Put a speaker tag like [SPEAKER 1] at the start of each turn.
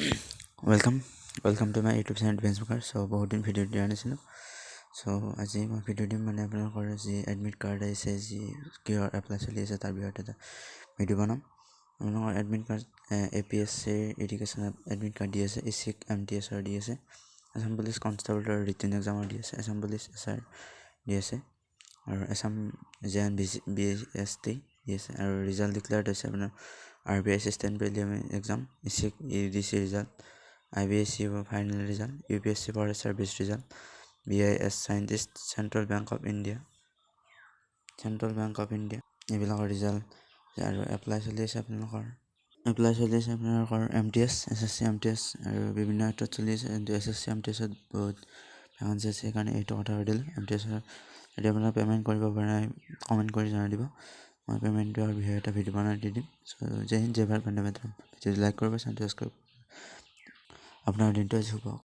[SPEAKER 1] Welcome welcome to my YouTube channel defence বুকাৰ। So' বহুত দিন ভিডিঅ' দিয়া নাছিলোঁ। চ' আজি মই ভিডিঅ' দিম মানে আপোনালোকৰ যি এডমিট কাৰ্ড আহিছে, যি কিহৰ এপ্লাই চলি আছে তাৰ বিষয়ত এটা ভিডিঅ' বনাম। আপোনালোকৰ এডমিট কাৰ্ড APSCৰ এডুকেশ্যন এডমিট কাৰ্ড দি আছে, ইচিক MTSৰ দি আছে, আছাম পুলিচ কনষ্টেবলৰ ৰিটেন এক্সামৰ দি আছে, আছাম পুলিচ SR দি আছে আৰু আছাম JN BST দি আছে আৰু ৰিজাল্ট ডিক্লেয়াৰ্ড হৈছে আপোনাৰ RBI এছিষ্টেণ্ট প্ৰিলিমিনাৰী এক্সাম, ইচিক UDC ৰিজাল্ট, IBSC final result, UPSC forest service result, BIS scientist, central bank of India এইবিলাকৰ ৰিজাল্ট আৰু এপ্লাই চলি আছে আপোনালোকৰ MTS SSC MTS আৰু বিভিন্ন ক্ষেত্ৰত চলি আছে। কিন্তু SSC MTSত বহুত ভেকেঞ্চি আছে, সেইকাৰণে এইটো কথা সুধিলোঁ। MTSৰ যদি আপোনাৰ পে'মেণ্ট কৰিব পৰা নাই কমেণ্ট কৰি জনাই দিব, মই পে'মেণ্টৰ বিষয়ে এটা ভিডিঅ' বনাই দি দিম। চ' জয় হিন্দ, জয় ভাৰত, বন্দে মাতৰম। ভিডিঅ'টো লাইক কৰিব, চেনেলটো ছাবস্ক্ৰাইব কৰিব। আপোনাৰ দিনটো আজি শুভ হওক।